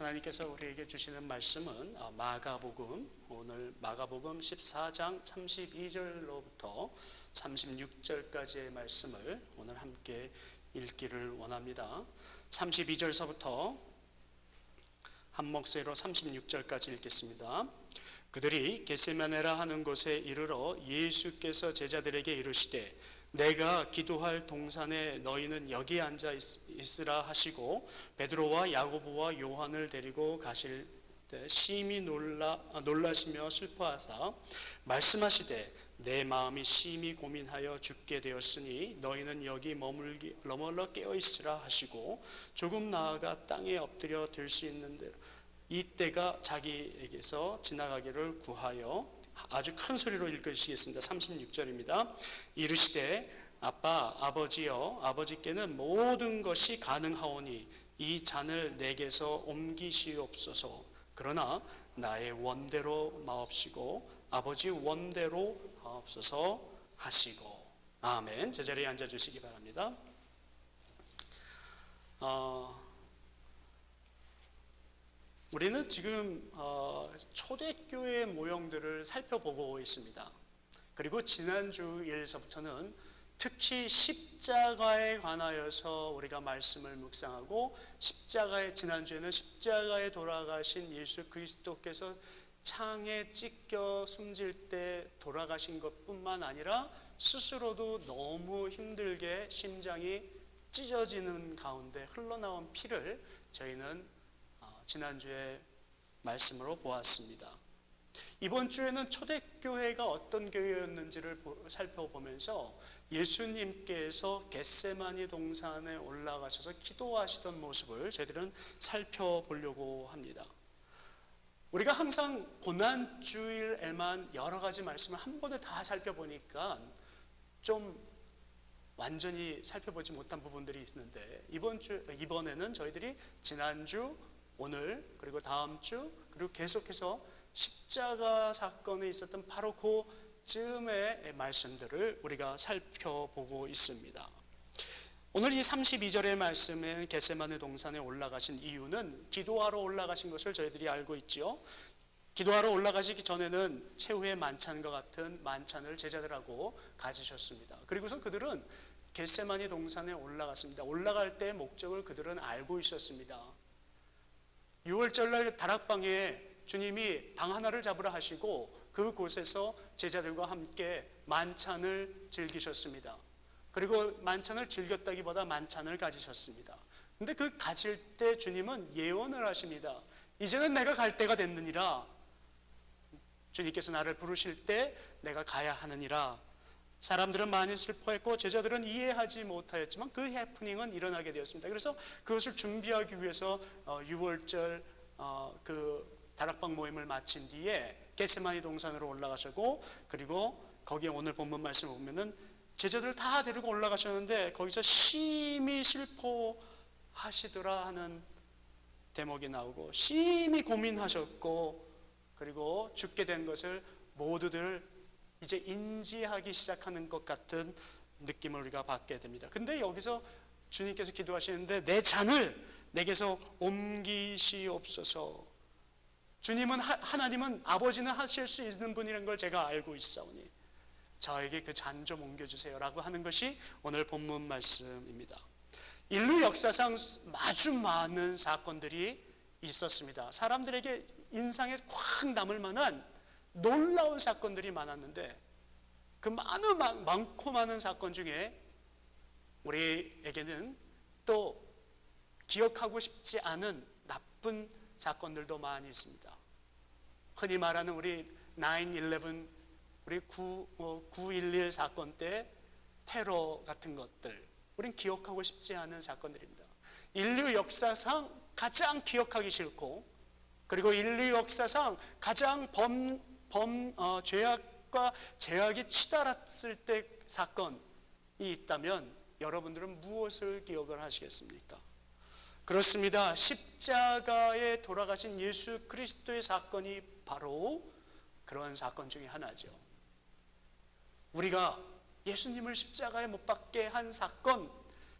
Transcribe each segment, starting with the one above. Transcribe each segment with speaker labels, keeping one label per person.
Speaker 1: 하나님께서 우리에게 주시는 말씀은 마가복음, 오늘 마가복음 14장 32절로부터 36절까지의 말씀을 오늘 함께 읽기를 원합니다. 32절서부터 한 목소리로 36절까지 읽겠습니다. 그들이 겟세마네라 하는 곳에 이르러 예수께서 제자들에게 이르시되 내가 기도할 동산에 너희는 여기 앉아 있으라 하시고 베드로와 야고보와 요한을 데리고 가실 때 심히 놀라시며 슬퍼하사 말씀하시되 내 마음이 심히 고민하여 죽게 되었으니 너희는 여기 머물러 깨어 있으라 하시고 조금 나아가 땅에 엎드려 들 수 있는 대로 이때가 자기에게서 지나가기를 구하여 아주 큰 소리로 읽으시겠습니다. 36절입니다. 이르시되 아버지여 아버지께는 모든 것이 가능하오니 이 잔을 내게서 옮기시옵소서. 그러나 나의 원대로 마옵시고 아버지 원대로 마옵소서 하시고. 아멘. 제자리에 앉아주시기 바랍니다. 우리는 지금 초대교회 모형들을 살펴보고 있습니다. 그리고 지난주 일서부터는 특히 십자가에 관하여서 우리가 말씀을 묵상하고 지난주에는 십자가에 돌아가신 예수 그리스도께서 창에 찢겨 숨질 때 돌아가신 것뿐만 아니라 스스로도 너무 힘들게 심장이 찢어지는 가운데 흘러나온 피를 저희는 지난주에 말씀으로 보았습니다. 이번 주에는 초대교회가 어떤 교회였는지를 살펴보면서 예수님께서 겟세마니 동산에 올라가셔서 기도하시던 모습을 저희들은 살펴보려고 합니다. 우리가 항상 고난주일에만 여러 가지 말씀을 한 번에 다 살펴보니까 좀 완전히 살펴보지 못한 부분들이 있는데 이번에는 저희들이 지난주, 오늘, 그리고 다음 주, 그리고 계속해서 십자가 사건에 있었던 바로 그 즈음의 말씀들을 우리가 살펴보고 있습니다. 오늘 이 32절의 말씀에 겟세마네 동산에 올라가신 이유는 기도하러 올라가신 것을 저희들이 알고 있지요. 기도하러 올라가시기 전에는 최후의 만찬과 같은 만찬을 제자들하고 가지셨습니다. 그리고선 그들은 겟세마네 동산에 올라갔습니다. 올라갈 때의 목적을 그들은 알고 있었습니다. 6월절날 다락방에 주님이 방 하나를 잡으라 하시고 그곳에서 제자들과 함께 만찬을 즐기셨습니다. 그리고 만찬을 즐겼다기보다 만찬을 가지셨습니다. 근데 그 가질 때 주님은 예언을 하십니다. 이제는 내가 갈 때가 됐느니라. 주님께서 나를 부르실 때 내가 가야 하느니라. 사람들은 많이 슬퍼했고 제자들은 이해하지 못하였지만 그 해프닝은 일어나게 되었습니다. 그래서 그것을 준비하기 위해서 6월절 그 다락방 모임을 마친 뒤에 겟세마니 동산으로 올라가셨고 그리고 거기에 오늘 본문 말씀을 보면은 제자들 다 데리고 올라가셨는데 거기서 심히 슬퍼하시더라 하는 대목이 나오고 심히 고민하셨고 그리고 죽게 된 것을 모두들 이제 인지하기 시작하는 것 같은 느낌을 우리가 받게 됩니다. 근데 여기서 주님께서 기도하시는데 내 잔을 내게서 옮기시옵소서. 주님은 하나님은 아버지는 하실 수 있는 분이라는 걸 제가 알고 있사오니 저에게 그 잔 좀 옮겨주세요 라고 하는 것이 오늘 본문 말씀입니다. 인류 역사상 아주 많은 사건들이 있었습니다. 사람들에게 인상에 확 남을 만한 놀라운 사건들이 많았는데 그 많고 많은 사건 중에 우리에게는 또 기억하고 싶지 않은 나쁜 사건들도 많이 있습니다. 흔히 말하는 우리 9/11 우리 9/11 사건 때 테러 같은 것들 우린 기억하고 싶지 않은 사건들입니다. 인류 역사상 가장 기억하기 싫고 그리고 인류 역사상 가장 죄악과 제약이 치달았을 때 사건이 있다면 여러분들은 무엇을 기억을 하시겠습니까? 그렇습니다. 십자가에 돌아가신 예수 그리스도의 사건이 바로 그런 사건 중에 하나죠. 우리가 예수님을 십자가에 못 박게 한 사건,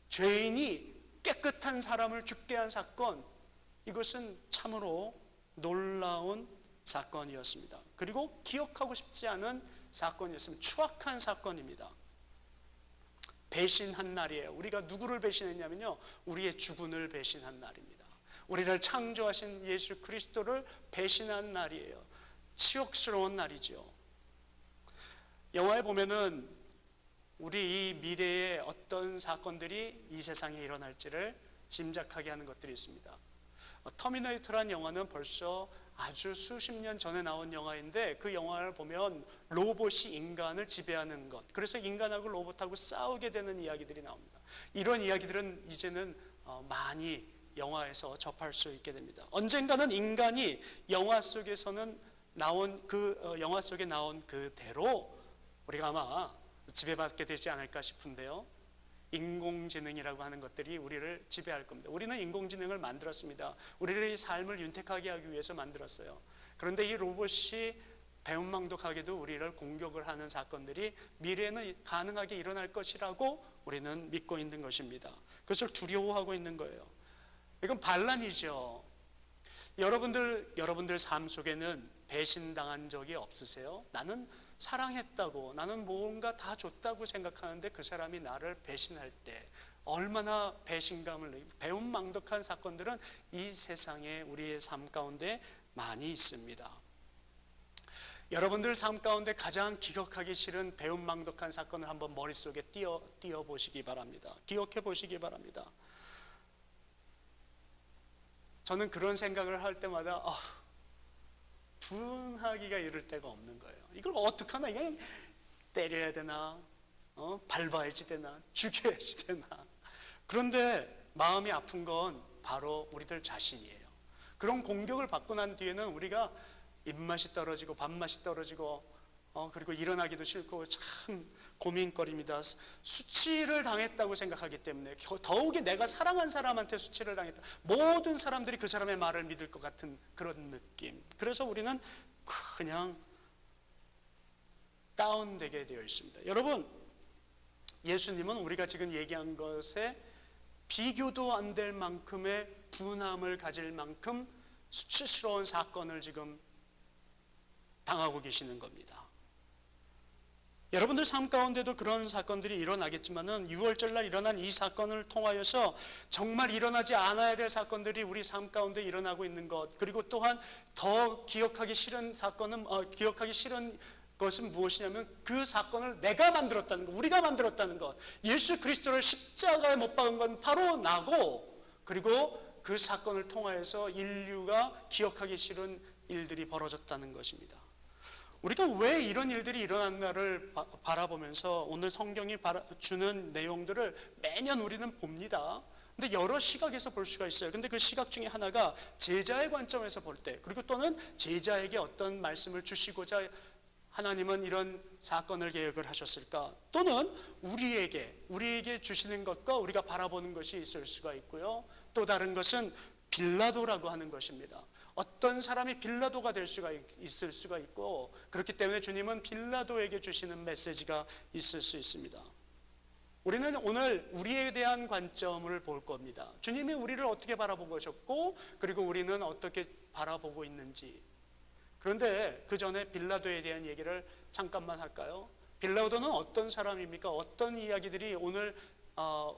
Speaker 1: 죄인이 깨끗한 사람을 죽게 한 사건, 이것은 참 참으로 놀라운 사건이었습니다. 그리고 기억하고 싶지 않은 사건이었습니다. 추악한 사건입니다. 배신한 날이에요. 우리가 누구를 배신했냐면요, 우리의 주군을 배신한 날입니다. 우리를 창조하신 예수 그리스도를 배신한 날이에요. 치욕스러운 날이죠. 영화에 보면은 우리 이 미래에 어떤 사건들이 이 세상에 일어날지를 짐작하게 하는 것들이 있습니다. 터미네이터란 영화는 벌써 아주 수십 년 전에 나온 영화인데, 그 영화를 보면 로봇이 인간을 지배하는 것, 그래서 인간하고 로봇하고 싸우게 되는 이야기들이 나옵니다. 이런 이야기들은 이제는 많이 영화에서 접할 수 있게 됩니다. 언젠가는 인간이 영화 속에서는 나온 영화 속에 나온 그대로 우리가 아마 지배받게 되지 않을까 싶은데요. 인공지능이라고 하는 것들이 우리를 지배할 겁니다. 우리는 인공지능을 만들었습니다. 우리의 삶을 윤택하게 하기 위해서 만들었어요. 그런데 이 로봇이 배은망덕하게도 우리를 공격을 하는 사건들이 미래에는 가능하게 일어날 것이라고 우리는 믿고 있는 것입니다. 그것을 두려워하고 있는 거예요. 이건 반란이죠. 여러분들 삶 속에는 배신당한 적이 없으세요? 나는 사랑했다고, 나는 뭔가 다 줬다고 생각하는데 그 사람이 나를 배신할 때 얼마나 배신감을 느끼고, 배은망덕한 사건들은 이 세상에 우리의 삶 가운데 많이 있습니다. 여러분들 삶 가운데 가장 기억하기 싫은 배은망덕한 사건을 한번 머릿속에 띄워 보시기 바랍니다. 기억해 보시기 바랍니다. 저는 그런 생각을 할 때마다 분하기가 이를 데가 없는 거예요. 이걸 어떡하나, 그냥 때려야 되나, 밟아야지 되나, 죽여야지 되나. 그런데 마음이 아픈 건 바로 우리들 자신이에요. 그런 공격을 받고 난 뒤에는 우리가 입맛이 떨어지고 밥맛이 떨어지고 그리고 일어나기도 싫고 참 고민거리입니다. 수치를 당했다고 생각하기 때문에, 더욱이 내가 사랑한 사람한테 수치를 당했다, 모든 사람들이 그 사람의 말을 믿을 것 같은 그런 느낌. 그래서 우리는 그냥 다운되게 되어 있습니다. 여러분, 예수님은 우리가 지금 얘기한 것에 비교도 안 될 만큼의 분함을 가질 만큼 수치스러운 사건을 지금 당하고 계시는 겁니다. 여러분들 삶 가운데도 그런 사건들이 일어나겠지만은 6월절날 일어난 이 사건을 통하여서 정말 일어나지 않아야 될 사건들이 우리 삶 가운데 일어나고 있는 것, 그리고 또한 더 기억하기 싫은 것은 무엇이냐면 그 사건을 내가 만들었다는 것, 우리가 만들었다는 것. 예수 그리스도를 십자가에 못 박은 건 바로 나고, 그리고 그 사건을 통하여서 인류가 기억하기 싫은 일들이 벌어졌다는 것입니다. 우리가 왜 이런 일들이 일어났나를 바라보면서 오늘 성경이 주는 내용들을 매년 우리는 봅니다. 근데 여러 시각에서 볼 수가 있어요. 근데 그 시각 중에 하나가 제자의 관점에서 볼 때, 그리고 또는 제자에게 어떤 말씀을 주시고자 하나님은 이런 사건을 계획을 하셨을까, 또는 우리에게 주시는 것과 우리가 바라보는 것이 있을 수가 있고요. 또 다른 것은 빌라도라고 하는 것입니다. 어떤 사람이 빌라도가 될 수가 있을 수가 있고, 그렇기 때문에 주님은 빌라도에게 주시는 메시지가 있을 수 있습니다. 우리는 오늘 우리에 대한 관점을 볼 겁니다. 주님이 우리를 어떻게 바라보고 계셨고, 그리고 우리는 어떻게 바라보고 있는지. 그런데 그 전에 빌라도에 대한 얘기를 잠깐만 할까요? 빌라도는 어떤 사람입니까? 어떤 이야기들이 오늘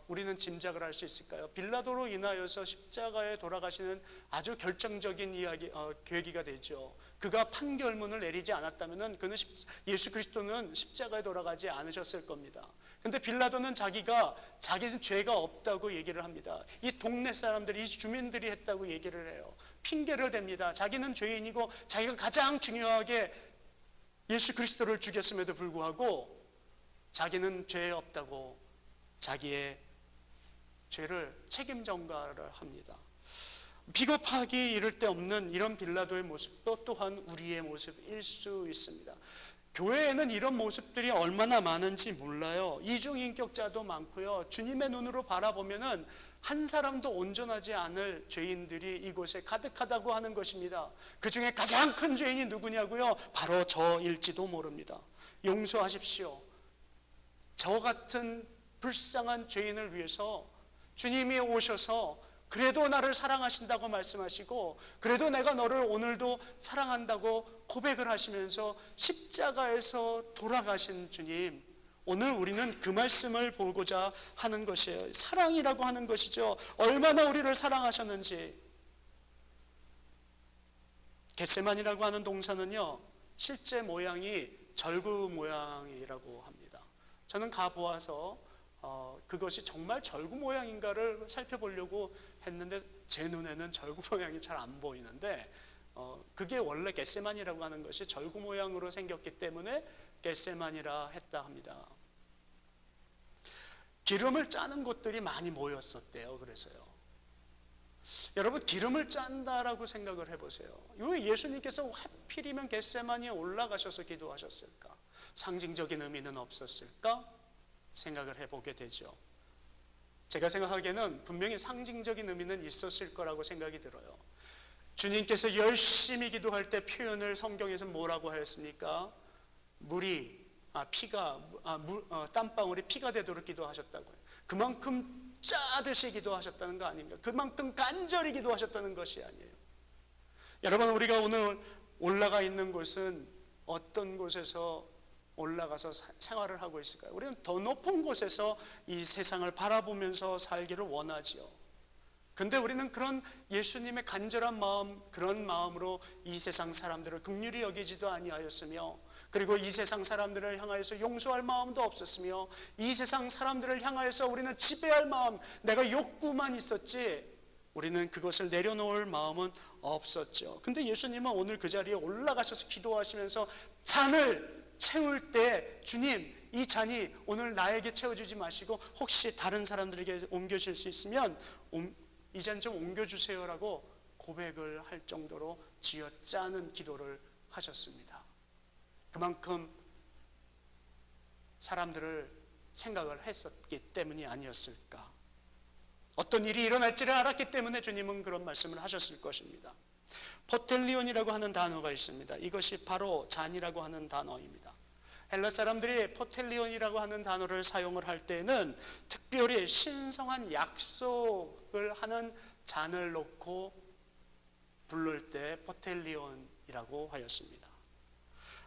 Speaker 1: 우리는 짐작을 할 수 있을까요? 빌라도로 인하여서 십자가에 돌아가시는 아주 결정적인 계기가 되죠. 그가 판결문을 내리지 않았다면 예수 그리스도는 십자가에 돌아가지 않으셨을 겁니다. 근데 빌라도는 자기는 죄가 없다고 얘기를 합니다. 이 동네 사람들이, 이 주민들이 했다고 얘기를 해요. 핑계를 댑니다. 자기는 죄인이고 자기가 가장 중요하게 예수 그리스도를 죽였음에도 불구하고 자기는 죄 없다고 자기의 죄를 책임 전가를 합니다. 비겁하기 이를 데 없는 이런 빌라도의 모습도 또한 우리의 모습일 수 있습니다. 교회에는 이런 모습들이 얼마나 많은지 몰라요. 이중인격자도 많고요. 주님의 눈으로 바라보면은 한 사람도 온전하지 않을 죄인들이 이곳에 가득하다고 하는 것입니다. 그 중에 가장 큰 죄인이 누구냐고요? 바로 저일지도 모릅니다. 용서하십시오. 저 같은 불쌍한 죄인을 위해서 주님이 오셔서 그래도 나를 사랑하신다고 말씀하시고, 그래도 내가 너를 오늘도 사랑한다고 고백을 하시면서 십자가에서 돌아가신 주님, 오늘 우리는 그 말씀을 보고자 하는 것이에요. 사랑이라고 하는 것이죠. 얼마나 우리를 사랑하셨는지. 겟세만이라고 하는 동사는요, 실제 모양이 절구 모양이라고 합니다. 저는 가보아서 그것이 정말 절구 모양인가를 살펴보려고 했는데 제 눈에는 절구 모양이 잘 안 보이는데, 그게 원래 겟세만이라고 하는 것이 절구 모양으로 생겼기 때문에 겟세만이라 했다 합니다. 기름을 짜는 곳들이 많이 모였었대요. 그래서요. 여러분, 기름을 짠다라고 생각을 해보세요. 왜 예수님께서 하필이면 겟세마니에 올라가셔서 기도하셨을까? 상징적인 의미는 없었을까? 생각을 해보게 되죠. 제가 생각하기에는 분명히 상징적인 의미는 있었을 거라고 생각이 들어요. 주님께서 열심히 기도할 때 표현을 성경에서 뭐라고 하였습니까? 땀방울이 피가 되도록 기도하셨다고요. 그만큼 짜듯이 기도하셨다는 거 아닙니까? 그만큼 간절히 기도하셨다는 것이 아니에요. 여러분, 우리가 오늘 올라가 있는 곳은 어떤 곳에서 올라가서 생활을 하고 있을까요? 우리는 더 높은 곳에서 이 세상을 바라보면서 살기를 원하지요. 근데 우리는 그런 예수님의 간절한 마음, 그런 마음으로 이 세상 사람들을 긍휼히 여기지도 아니하였으며, 그리고 이 세상 사람들을 향하여서 용서할 마음도 없었으며, 이 세상 사람들을 향하여서 우리는 지배할 마음, 내가 욕구만 있었지 우리는 그것을 내려놓을 마음은 없었죠. 근데 예수님은 오늘 그 자리에 올라가셔서 기도하시면서 잔을 채울 때, 주님, 이 잔이 오늘 나에게 채워주지 마시고 혹시 다른 사람들에게 옮겨질 수 있으면 이 잔 좀 옮겨주세요라고 고백을 할 정도로 쥐어짜는 기도를 하셨습니다. 그만큼 사람들을 생각을 했었기 때문이 아니었을까. 어떤 일이 일어날지를 알았기 때문에 주님은 그런 말씀을 하셨을 것입니다. 포텔리온이라고 하는 단어가 있습니다. 이것이 바로 잔이라고 하는 단어입니다. 헬라 사람들이 포텔리온이라고 하는 단어를 사용을 할 때는 특별히 신성한 약속을 하는 잔을 놓고 부를 때 포텔리온이라고 하였습니다.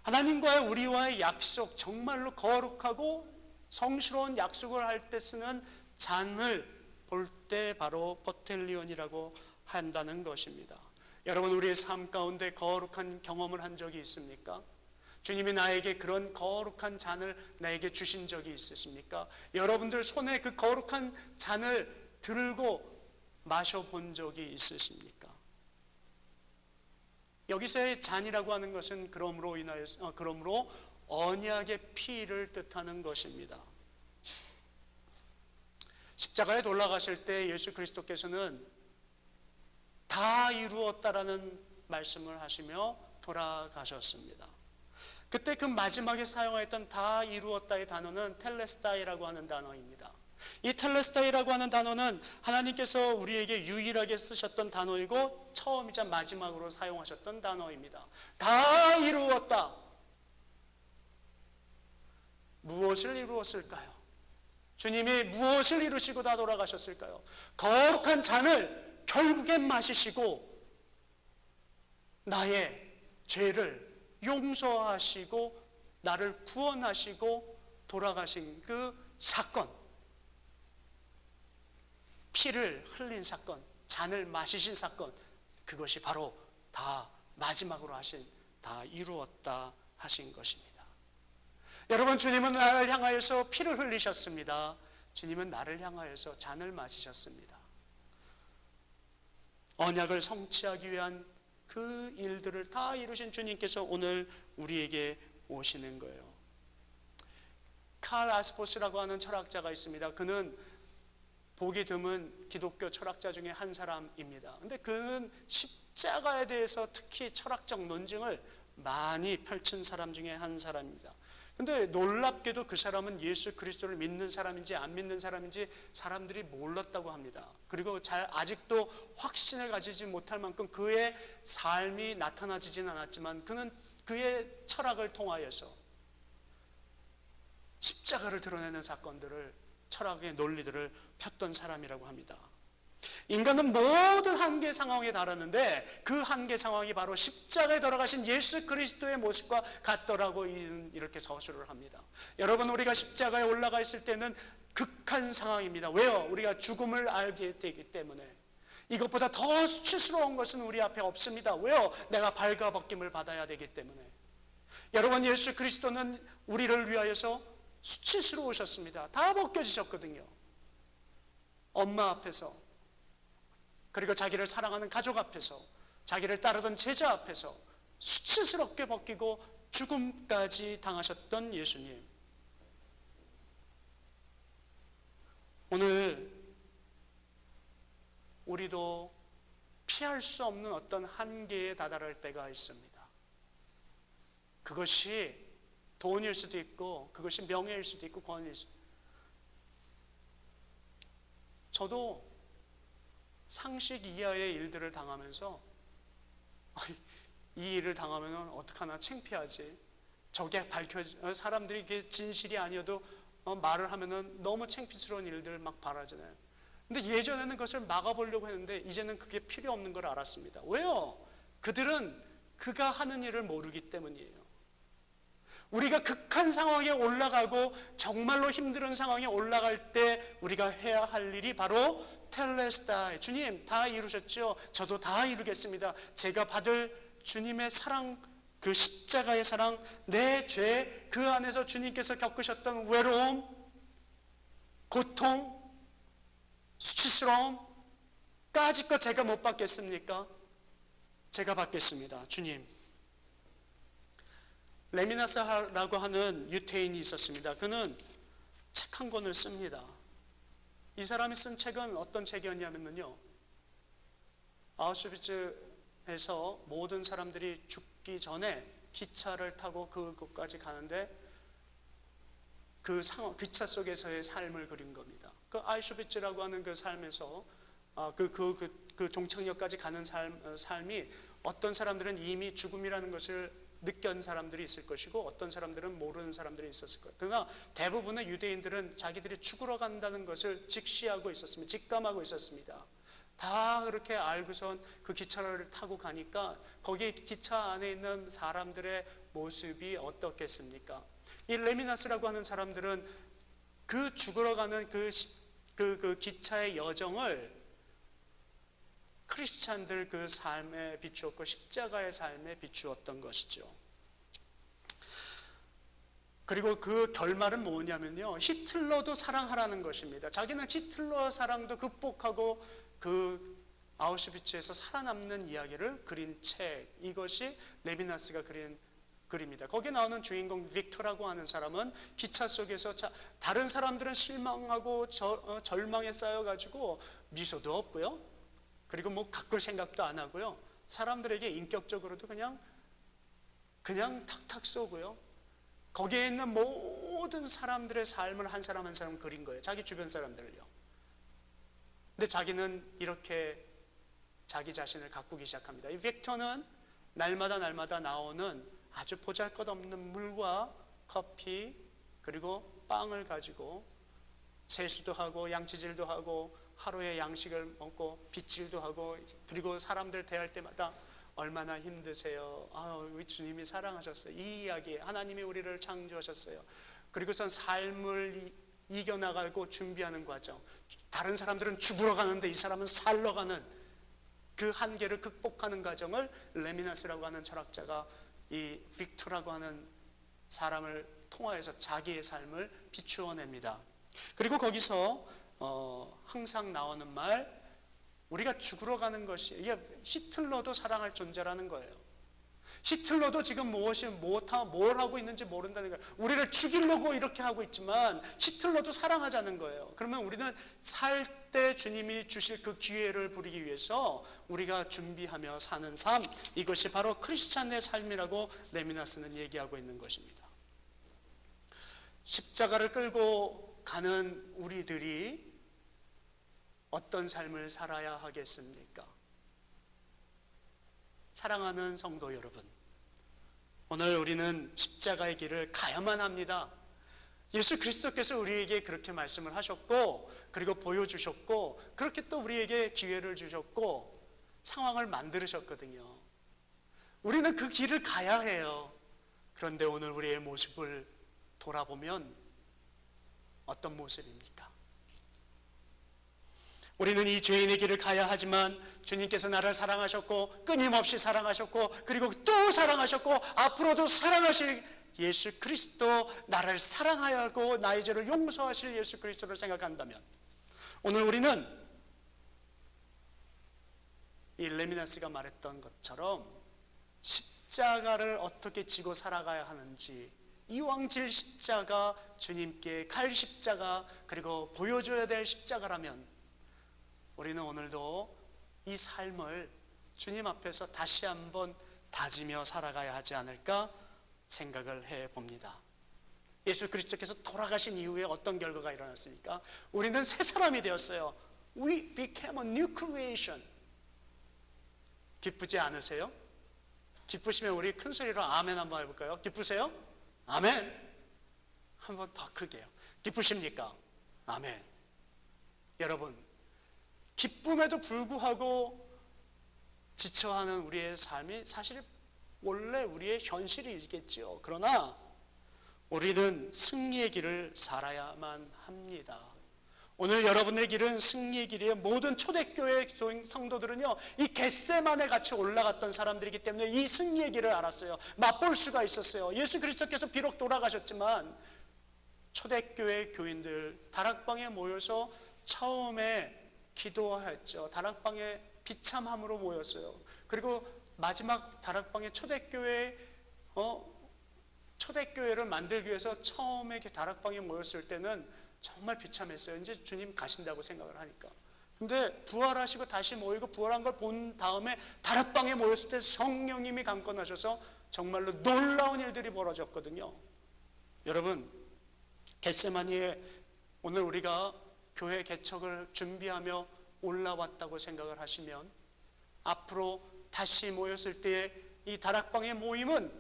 Speaker 1: 하나님과의 우리와의 약속, 정말로 거룩하고 성스러운 약속을 할 때 쓰는 잔을 볼 때 바로 포텔리온이라고 한다는 것입니다. 여러분, 우리의 삶 가운데 거룩한 경험을 한 적이 있습니까? 주님이 나에게 그런 거룩한 잔을 나에게 주신 적이 있으십니까? 여러분들 손에 그 거룩한 잔을 들고 마셔본 적이 있으십니까? 여기서의 잔이라고 하는 것은 그러므로 언약의 피를 뜻하는 것입니다. 십자가에 돌아가실 때 예수 그리스도께서는 다 이루었다라는 말씀을 하시며 돌아가셨습니다. 그때 그 마지막에 사용했던 다 이루었다의 단어는 텔레스타이라고 하는 단어입니다. 이 텔레스타이라고 하는 단어는 하나님께서 우리에게 유일하게 쓰셨던 단어이고 처음이자 마지막으로 사용하셨던 단어입니다. 다 이루었다. 무엇을 이루었을까요? 주님이 무엇을 이루시고 다 돌아가셨을까요? 거룩한 잔을 결국엔 마시시고 나의 죄를 용서하시고 나를 구원하시고 돌아가신 그 사건, 피를 흘린 사건, 잔을 마시신 사건, 그것이 바로 다 마지막으로 하신 다 이루었다 하신 것입니다. 여러분, 주님은 나를 향하여서 피를 흘리셨습니다. 주님은 나를 향하여서 잔을 마시셨습니다. 언약을 성취하기 위한 그 일들을 다 이루신 주님께서 오늘 우리에게 오시는 거예요. 칼 아스포스라고 하는 철학자가 있습니다. 그는 보기 드문 기독교 철학자 중에 한 사람입니다. 근데 그는 십자가에 대해서 특히 철학적 논증을 많이 펼친 사람 중에 한 사람입니다. 근데 놀랍게도 그 사람은 예수 그리스도를 믿는 사람인지 안 믿는 사람인지 사람들이 몰랐다고 합니다. 그리고 아직도 확신을 가지지 못할 만큼 그의 삶이 나타나지진 않았지만 그는 그의 철학을 통하여서 십자가를 드러내는 사건들을, 철학의 논리들을 폈던 사람이라고 합니다. 인간은 모든 한계 상황에 달하는데 그 한계 상황이 바로 십자가에 돌아가신 예수 그리스도의 모습과 같더라고 이렇게 서술을 합니다. 여러분, 우리가 십자가에 올라가 있을 때는 극한 상황입니다. 왜요? 우리가 죽음을 알게 되기 때문에. 이것보다 더 수치스러운 것은 우리 앞에 없습니다. 왜요? 내가 발가벗김을 받아야 되기 때문에. 여러분, 예수 그리스도는 우리를 위하여서 수치스러우셨습니다. 다 벗겨지셨거든요. 엄마 앞에서, 그리고 자기를 사랑하는 가족 앞에서, 자기를 따르던 제자 앞에서 수치스럽게 벗기고 죽음까지 당하셨던 예수님. 오늘 우리도 피할 수 없는 어떤 한계에 다다를 때가 있습니다. 그것이 돈일 수도 있고, 그것이 명예일 수도 있고, 권위일 수도 있고. 저도 상식 이하의 일들을 당하면서 이 일을 당하면 어떡하나 창피하지. 저게 사람들이 이게 진실이 아니어도 말을 하면은 너무 창피스러운 일들을 막 바라잖아요. 근데 예전에는 그것을 막아보려고 했는데 이제는 그게 필요 없는 걸 알았습니다. 왜요? 그들은 그가 하는 일을 모르기 때문이에요. 우리가 극한 상황에 올라가고 정말로 힘든 상황에 올라갈 때 우리가 해야 할 일이 바로 텔레스타이, 주님 다 이루셨죠? 저도 다 이루겠습니다. 제가 받을 주님의 사랑, 그 십자가의 사랑, 내 죄, 그 안에서 주님께서 겪으셨던 외로움, 고통, 수치스러움 까짓 것 제가 못 받겠습니까? 제가 받겠습니다. 주님. 레미나스라고 하는 유태인이 있었습니다. 그는 책 한 권을 씁니다. 이 사람이 쓴 책은 어떤 책이었냐면요, 아우슈비츠에서 모든 사람들이 죽기 전에 기차를 타고 그곳까지 가는데 그 기차 속에서의 삶을 그린 겁니다. 그 아우슈비츠라고 하는 그 삶에서 그 종착역까지 가는 삶이 어떤 사람들은 이미 죽음이라는 것을 느낀 사람들이 있을 것이고 어떤 사람들은 모르는 사람들이 있었을 거예요. 그러나 대부분의 유대인들은 자기들이 죽으러 간다는 것을 직시하고 있었습니다. 직감하고 있었습니다. 다 그렇게 알고선 그 기차를 타고 가니까 거기 기차 안에 있는 사람들의 모습이 어떻겠습니까? 이 레미나스라고 하는 사람들은 그 죽으러 가는 그 기차의 여정을 크리스찬들 그 삶에 비추었고 십자가의 삶에 비추었던 것이죠. 그리고 그 결말은 뭐냐면요, 히틀러도 사랑하라는 것입니다. 자기는 히틀러 사랑도 극복하고 그 아우슈비츠에서 살아남는 이야기를 그린 책, 이것이 레비나스가 그린 글입니다. 거기에 나오는 주인공 빅터라고 하는 사람은 기차 속에서 다른 사람들은 실망하고 절망에 쌓여가지고 미소도 없고요, 그리고 뭐 가꿀 생각도 안 하고요, 사람들에게 인격적으로도 그냥 탁탁 쏘고요, 거기에 있는 모든 사람들의 삶을 한 사람 한 사람 그린 거예요. 자기 주변 사람들을요. 근데 자기는 이렇게 자기 자신을 가꾸기 시작합니다. 이 빅터는 날마다 나오는 아주 보잘것없는 물과 커피 그리고 빵을 가지고 세수도 하고 양치질도 하고 하루에 양식을 먹고 빗질도 하고, 그리고 사람들 대할 때마다 얼마나 힘드세요? 우리 주님이 사랑하셨어요. 이 이야기, 하나님이 우리를 창조하셨어요. 그리고선 삶을 이겨나가고 준비하는 과정, 다른 사람들은 죽으러 가는데 이 사람은 살러 가는 그 한계를 극복하는 과정을 레미나스라고 하는 철학자가 이 빅터라고 하는 사람을 통하여서 자기의 삶을 비추어냅니다. 그리고 거기서 항상 나오는 말, 우리가 죽으러 가는 것이, 이게 히틀러도 사랑할 존재라는 거예요. 히틀러도 지금 뭘 하고 있는지 모른다는 거예요. 우리를 죽이려고 이렇게 하고 있지만 히틀러도 사랑하자는 거예요. 그러면 우리는 살 때 주님이 주실 그 기회를 부리기 위해서 우리가 준비하며 사는 삶, 이것이 바로 크리스찬의 삶이라고 레미나스는 얘기하고 있는 것입니다. 십자가를 끌고 가는 우리들이 어떤 삶을 살아야 하겠습니까? 사랑하는 성도 여러분, 오늘 우리는 십자가의 길을 가야만 합니다. 예수 그리스도께서 우리에게 그렇게 말씀을 하셨고, 그리고 보여주셨고, 그렇게 또 우리에게 기회를 주셨고 상황을 만드셨거든요. 우리는 그 길을 가야 해요. 그런데 오늘 우리의 모습을 돌아보면 어떤 모습입니까? 우리는 이 죄인의 길을 가야 하지만 주님께서 나를 사랑하셨고, 끊임없이 사랑하셨고, 그리고 또 사랑하셨고, 앞으로도 사랑하실 예수 그리스도, 나를 사랑하고 나의 죄를 용서하실 예수 그리스도를 생각한다면, 오늘 우리는 이 레미나스가 말했던 것처럼 십자가를 어떻게 지고 살아가야 하는지, 이왕질 십자가, 주님께 갈 십자가, 그리고 보여줘야 될 십자가라면 우리는 오늘도 이 삶을 주님 앞에서 다시 한번 다지며 살아가야 하지 않을까 생각을 해봅니다. 예수 그리스도께서 돌아가신 이후에 어떤 결과가 일어났습니까? 우리는 새 사람이 되었어요. We became a new creation. 기쁘지 않으세요? 기쁘시면 우리 큰 소리로 아멘 한번 해볼까요? 기쁘세요? 아멘. 한번 더 크게요. 기쁘십니까? 아멘. 여러분, 기쁨에도 불구하고 지쳐하는 우리의 삶이 사실 원래 우리의 현실이겠죠. 그러나 우리는 승리의 길을 살아야만 합니다. 오늘 여러분의 길은 승리의 길이에요. 모든 초대교회 성도들은요, 이 겟세마네 같이 올라갔던 사람들이기 때문에 이 승리의 길을 알았어요. 맛볼 수가 있었어요. 예수 그리스도께서 비록 돌아가셨지만 초대교회 교인들 다락방에 모여서 처음에 기도했죠. 다락방에 비참함으로 모였어요. 그리고 마지막 다락방에 초대교회를 만들기 위해서 처음에 다락방에 모였을 때는 정말 비참했어요. 이제 주님 가신다고 생각을 하니까. 근데 부활하시고 다시 모이고 부활한 걸 본 다음에 다락방에 모였을 때 성령님이 강권하셔서 정말로 놀라운 일들이 벌어졌거든요. 여러분, 겟세마니에 오늘 우리가 교회 개척을 준비하며 올라왔다고 생각을 하시면 앞으로 다시 모였을 때의 이 다락방의 모임은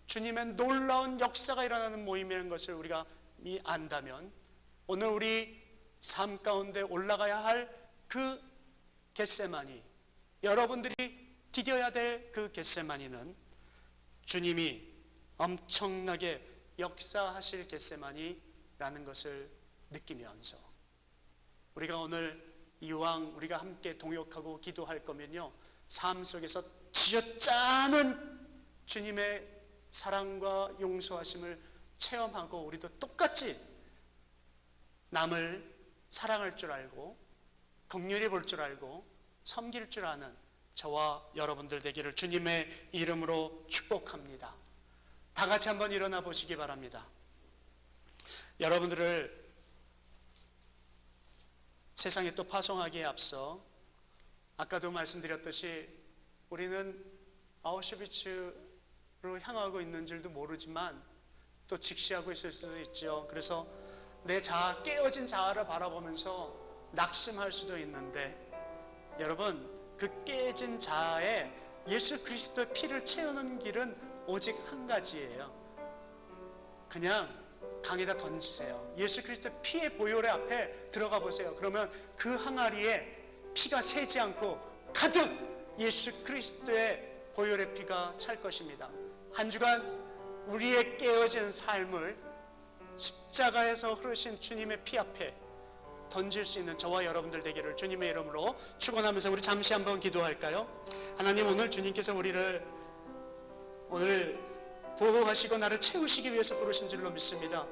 Speaker 1: 주님의 놀라운 역사가 일어나는 모임이라는 것을 우리가 안다면 오늘 우리 삶 가운데 올라가야 할 그 겟세마니, 여러분들이 디뎌야 될 그 겟세마니는 주님이 엄청나게 역사하실 겟세마니라는 것을 느끼면서 우리가 오늘 이왕 우리가 함께 동역하고 기도할 거면요, 삶 속에서 쥐어짜는 주님의 사랑과 용서하심을 체험하고 우리도 똑같이 남을 사랑할 줄 알고 긍휼히 볼 줄 알고 섬길 줄 아는 저와 여러분들 되기를 주님의 이름으로 축복합니다. 다 같이 한번 일어나 보시기 바랍니다. 여러분들을 세상에 또 파송하기에 앞서 아까도 말씀드렸듯이 우리는 아우슈비츠로 향하고 있는 줄도 모르지만 또 직시하고 있을 수도 있죠. 그래서 내 자아, 깨어진 자아를 바라보면서 낙심할 수도 있는데, 여러분, 그 깨진 자아에 예수 그리스도의 피를 채우는 길은 오직 한 가지예요. 그냥 강에다 던지세요. 예수 그리스도의 피의 보혈의 앞에 들어가 보세요. 그러면 그 항아리에 피가 새지 않고 가득 예수 그리스도의 보혈의 피가 찰 것입니다. 한 주간 우리의 깨어진 삶을 십자가에서 흐르신 주님의 피 앞에 던질 수 있는 저와 여러분들 되기를 주님의 이름으로 축원하면서 우리 잠시 한번 기도할까요? 하나님, 오늘 주님께서 우리를 오늘 보호하시고 나를 채우시기 위해서 부르신 줄로 믿습니다.